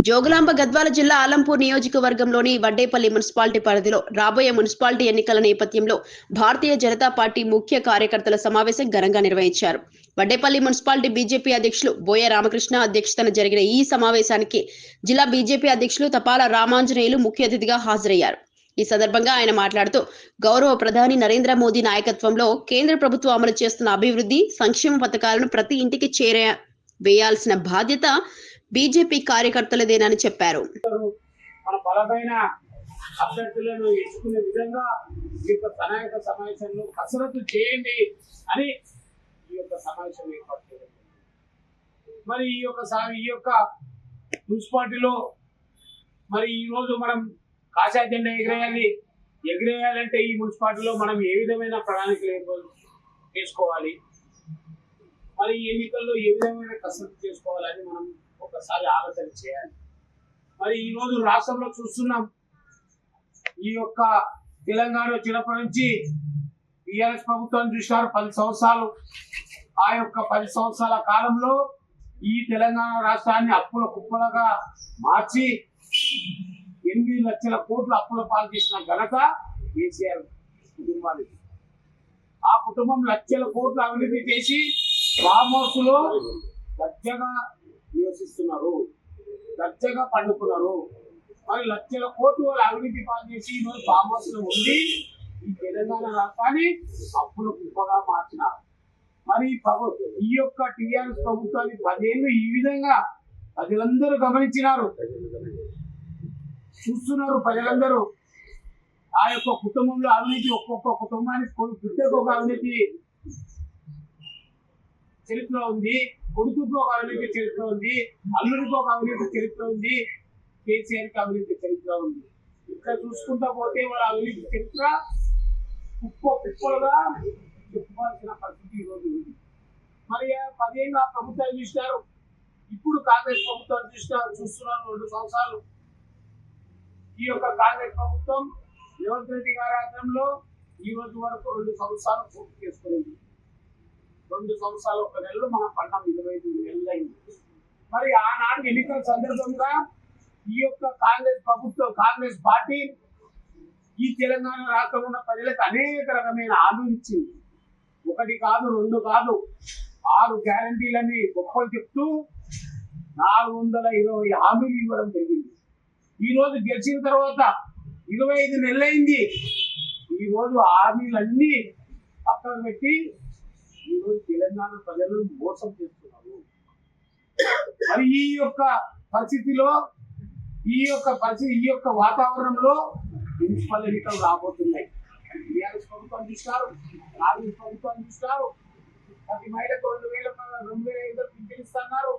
జోగులాంబ గద్వాల జిల్లా ఆలంపూర్ నియోజకవర్గంలోని వడ్డేపల్లి మున్సిపాలిటీ పరిధిలో రాబోయే మున్సిపాలిటీ ఎన్నికల నేపథ్యంలో భారతీయ జనతా పార్టీ ముఖ్య కార్యకర్తల సమావేశం ఘనంగా నిర్వహించారు. వడ్డేపల్లి మున్సిపాలిటీ బీజేపీ అధ్యక్షులు బోయ రామకృష్ణ అధ్యక్షతన జరిగిన ఈ సమావేశానికి జిల్లా బీజేపీ అధ్యక్షులు తపాల రామాంజనేయులు ముఖ్య అతిథిగా హాజరయ్యారు. ఈ సందర్భంగా ఆయన మాట్లాడుతూ గౌరవ ప్రధాని నరేంద్ర మోదీ నాయకత్వంలో కేంద్ర ప్రభుత్వం అమలు చేస్తున్న అభివృద్ధి సంక్షేమ పథకాలను ప్రతి ఇంటికి వేయాల్సిన బాధ్యత బీజేపీ కార్యకర్తలదేనని చెప్పారు. మన బలమైన అభ్యర్థులను ఎంచుకునే విధంగా ఈ యొక్క సహాయక సమావేశంలో కసరత్తు చేయండి అని ఈ యొక్క సమావేశం ఏర్పాటు చేయాలి. మరి ఈ యొక్క మున్సిపాలిటీలో మరి ఈ రోజు మనం కాషా జెండా ఎగిరేయాలంటే ఈ మున్సిపాలిటీలో మనం ఏ విధమైన ప్రణాళికలు చేసుకోవాలి, మరి ఈ ఎన్నికల్లో ఏ విధమైన కసరత్తు చేసుకోవాలని మనం ఒకసారి ఆలోచన చేయాలి. మరి ఈ రోజు రాష్ట్రంలో చూస్తున్నాం, ఈ యొక్క తెలంగాణ వచ్చినప్పటి నుంచి టీఆర్ఎస్ ప్రభుత్వం చూసినారు 10 సంవత్సరాలు. ఆ యొక్క 10 సంవత్సరాల కాలంలో ఈ తెలంగాణ రాష్ట్రాన్ని అప్పుల కుప్పలుగా మార్చి 8 లక్షల కోట్ల అప్పుల పాలు చేసిన ఘనత కేసీఆర్ కుటుంబానికి. ఆ కుటుంబం లక్షల కోట్ల అవినీతి చేసి ఫామ్ హౌస్ లో దర్జగా నివసిస్తున్నారు, దర్జగా పండుకున్నారు. మరి లక్షల కోట్లు వాళ్ళు అవినీతి పాలు చేసి ఈరోజు ఫామ్ హౌస్ లో ఉండి ఈ తెలంగాణ రాష్ట్రాన్ని అప్పుల కుప్పగా మార్చినారు. మరి ఈ యొక్క టీఆర్ఎస్ ప్రభుత్వాన్ని 10 ఏళ్ళు ఈ విధంగా ప్రజలందరూ గమనించినారు, చూస్తున్నారు. ప్రజలందరూ ఆ యొక్క కుటుంబంలో అవినీతి, ఒక్కొక్క కుటుంబానికి బిడ్డకు ఒక అవినీతి చరిత్ర ఉంది, కొడుకుకు ఒక అవినీతి చరిత్ర ఉంది, అల్లుడికి ఒక అవినీతి చరిత్ర ఉంది, కేసీఆర్కి అవినీతి చరిత్ర ఉంది. ఇక్కడ చూసుకుంటా పోతే వాళ్ళ అవినీతి చరిత్ర కుప్పలుగా చెప్పుకోవాల్సిన పరిస్థితి ఈరోజు ఉంది. మరి 10 ఏళ్ళు ఆ ప్రభుత్వాలు చూసినారు, ఇప్పుడు కాంగ్రెస్ ప్రభుత్వాలు చూస్తున్నారు 2 సంవత్సరాలు. ఈ యొక్క కాంగ్రెస్ ప్రభుత్వం రేవంత్ రెడ్డి గారి ఆధ్వర్యంలో ఈ రోజు వరకు 2 సంవత్సరాలు పూర్తి చేసుకునేది. 2 సంవత్సరాలు 1 నెలలో మనం పడ్డం 25 నెలలు అయింది. మరి ఆనాడు ఎన్నికల సందర్భంగా ఈ యొక్క కాంగ్రెస్ ప్రభుత్వం, కాంగ్రెస్ పార్టీ ఈ తెలంగాణ రాష్ట్రంలో ఉన్న ప్రజలకు అనేక రకమైన హామీలు ఇచ్చింది. 1 కాదు 2 కాదు 6 గ్యారంటీలని గొప్పలు చెప్తూ 420 హామీలు ఇవ్వడం జరిగింది. ఈ రోజు గెలిచిన తర్వాత 25 నెలలైంది. ఈ రోజు హామీలన్నీ పక్కన పెట్టి ఈరోజు తెలంగాణ ప్రజలను మోసం చేస్తున్నారు. మరి ఈ యొక్క పరిస్థితిలో ఈ యొక్క వాతావరణంలో మున్సిపల్ ఎన్నికలు రాబోతున్నాయి. టీఆర్ఎస్ ప్రభుత్వం చూస్తారు, కాంగ్రెస్ ప్రభుత్వం చూస్తారు. ప్రతి మహిళకు 2,500 పింఛన్ ఇస్తున్నారు.